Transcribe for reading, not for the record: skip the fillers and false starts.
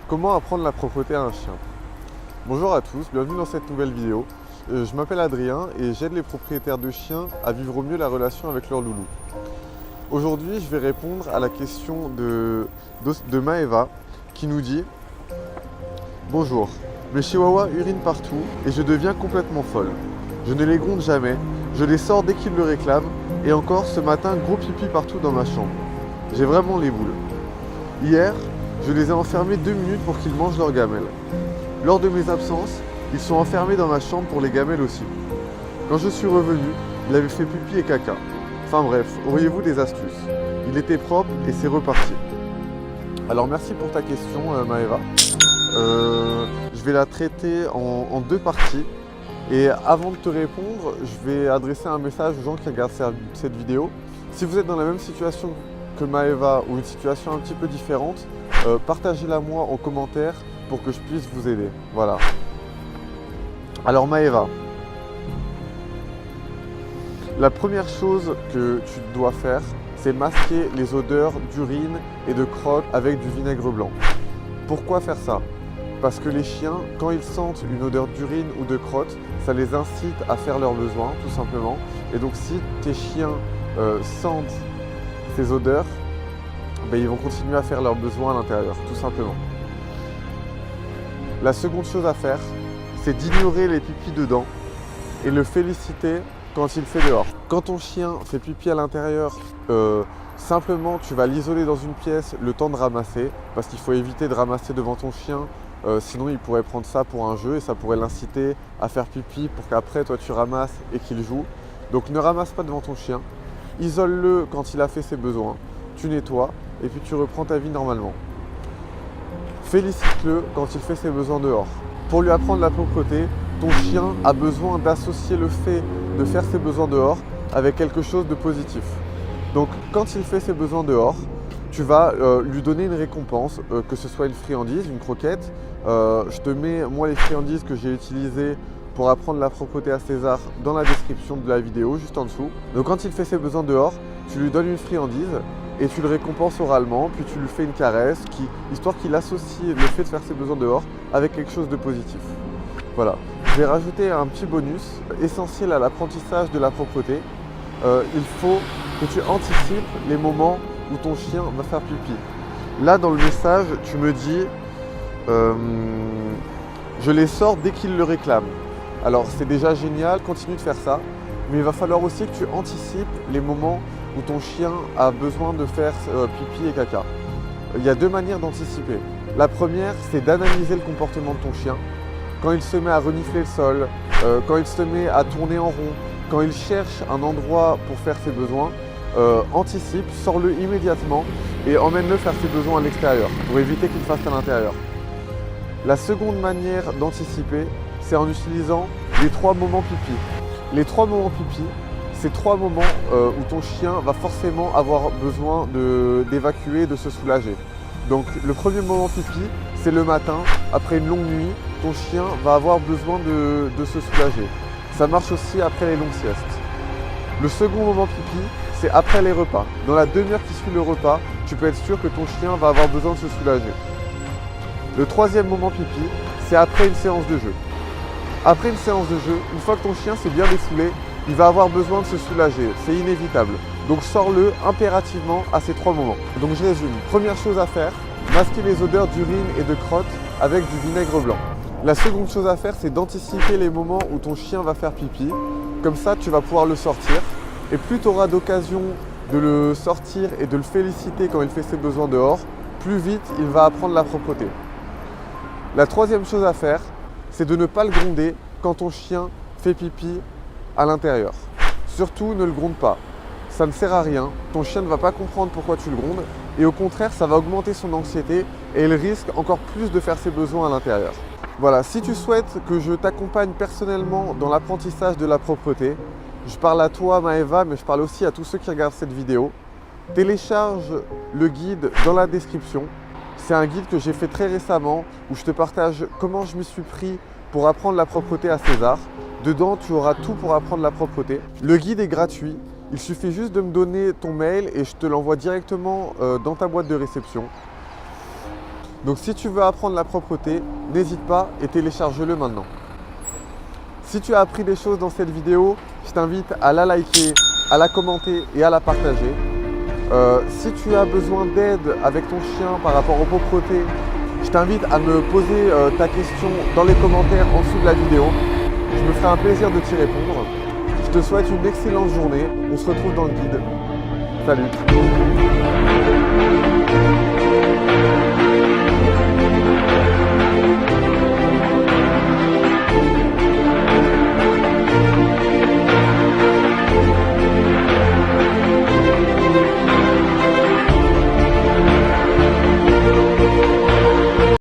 Comment apprendre la propreté à un chien? Bonjour à tous, bienvenue dans cette nouvelle vidéo. Je m'appelle Adrien et j'aide les propriétaires de chiens à vivre au mieux la relation avec leur loulou. Aujourd'hui, je vais répondre à la question de Maeva qui nous dit: bonjour, mes chihuahuas urinent partout et je deviens complètement folle. Je ne les gronde jamais, je les sors dès qu'ils le réclament et encore ce matin, gros pipi partout dans ma chambre. J'ai vraiment les boules. Hier, je les ai enfermés 2 minutes pour qu'ils mangent leurs gamelles. Lors de mes absences, ils sont enfermés dans ma chambre pour les gamelles aussi. Quand je suis revenu, il avait fait pipi et caca. Enfin bref, auriez-vous des astuces? Il était propre et c'est reparti. Alors merci pour ta question Maeva. Je vais la traiter en 2 parties. Et avant de te répondre, je vais adresser un message aux gens qui regardent cette vidéo. Si vous êtes dans la même situation que Maeva ou une situation un petit peu différente, partagez-la moi en commentaire pour que je puisse vous aider. Voilà. Alors Maeva, la première chose que tu dois faire, c'est masquer les odeurs d'urine et de crotte avec du vinaigre blanc. Pourquoi faire ça? Parce que les chiens, quand ils sentent une odeur d'urine ou de crotte, ça les incite à faire leurs besoins, tout simplement. Et donc si tes chiens sentent ces odeurs, ils vont continuer à faire leurs besoins à l'intérieur, tout simplement. La seconde chose à faire, c'est d'ignorer les pipis dedans et le féliciter quand il fait dehors. Quand ton chien fait pipi à l'intérieur, simplement tu vas l'isoler dans une pièce le temps de ramasser, parce qu'il faut éviter de ramasser devant ton chien, sinon il pourrait prendre ça pour un jeu et ça pourrait l'inciter à faire pipi pour qu'après toi tu ramasses et qu'il joue. Donc ne ramasse pas devant ton chien, isole-le quand il a fait ses besoins, tu nettoies et puis tu reprends ta vie normalement. Félicite-le quand il fait ses besoins dehors. Pour lui apprendre la propreté, ton chien a besoin d'associer le fait de faire ses besoins dehors avec quelque chose de positif. Donc quand il fait ses besoins dehors, tu vas lui donner une récompense, que ce soit une friandise, une croquette. Je te mets moi les friandises que j'ai utilisées pour apprendre la propreté à César dans la description de la vidéo, juste en dessous. Donc quand il fait ses besoins dehors, tu lui donnes une friandise et tu le récompenses oralement, puis tu lui fais une caresse, histoire qu'il associe le fait de faire ses besoins dehors avec quelque chose de positif. Voilà. Je vais rajouter un petit bonus essentiel à l'apprentissage de la propreté. Il faut que tu anticipes les moments où ton chien va faire pipi. Là, dans le message, tu me dis je les sors dès qu'ils le réclament. Alors, c'est déjà génial, continue de faire ça, mais il va falloir aussi que tu anticipes les moments où ton chien a besoin de faire pipi et caca. Il y a 2 manières d'anticiper. La première, c'est d'analyser le comportement de ton chien. Quand il se met à renifler le sol, quand il se met à tourner en rond, quand il cherche un endroit pour faire ses besoins, anticipe, sors-le immédiatement et emmène-le faire ses besoins à l'extérieur pour éviter qu'il fasse à l'intérieur. La seconde manière d'anticiper, c'est en utilisant les 3 moments pipi. Les 3 moments pipi, c'est 3 moments où ton chien va forcément avoir besoin d'évacuer, de se soulager. Donc le premier moment pipi, c'est le matin, après une longue nuit, ton chien va avoir besoin de se soulager. Ça marche aussi après les longues siestes. Le second moment pipi, c'est après les repas. Dans la demi-heure qui suit le repas, tu peux être sûr que ton chien va avoir besoin de se soulager. Le troisième moment pipi, c'est après une séance de jeu. Après une séance de jeu, une fois que ton chien s'est bien dessoulé, il va avoir besoin de se soulager, c'est inévitable. Donc sors-le impérativement à ces 3 moments. Donc je résume. Première chose à faire, masquer les odeurs d'urine et de crotte avec du vinaigre blanc. La seconde chose à faire, c'est d'anticiper les moments où ton chien va faire pipi. Comme ça, tu vas pouvoir le sortir. Et plus tu auras d'occasion de le sortir et de le féliciter quand il fait ses besoins dehors, plus vite il va apprendre la propreté. La troisième chose à faire, c'est de ne pas le gronder quand ton chien fait pipi à l'intérieur. Surtout, ne le gronde pas. Ça ne sert à rien, ton chien ne va pas comprendre pourquoi tu le grondes et au contraire, ça va augmenter son anxiété et il risque encore plus de faire ses besoins à l'intérieur. Voilà, si tu souhaites que je t'accompagne personnellement dans l'apprentissage de la propreté, je parle à toi Maeva, mais je parle aussi à tous ceux qui regardent cette vidéo. Télécharge le guide dans la description. C'est un guide que j'ai fait très récemment où je te partage comment je m'y suis pris pour apprendre la propreté à César. Dedans, tu auras tout pour apprendre la propreté. Le guide est gratuit. Il suffit juste de me donner ton mail et je te l'envoie directement dans ta boîte de réception. Donc si tu veux apprendre la propreté, n'hésite pas et télécharge-le maintenant. Si tu as appris des choses dans cette vidéo, je t'invite à la liker, à la commenter et à la partager. Si tu as besoin d'aide avec ton chien par rapport aux propretés, je t'invite à me poser ta question dans les commentaires en dessous de la vidéo. Je me ferai un plaisir de t'y répondre. Je te souhaite une excellente journée. On se retrouve dans le guide. Salut!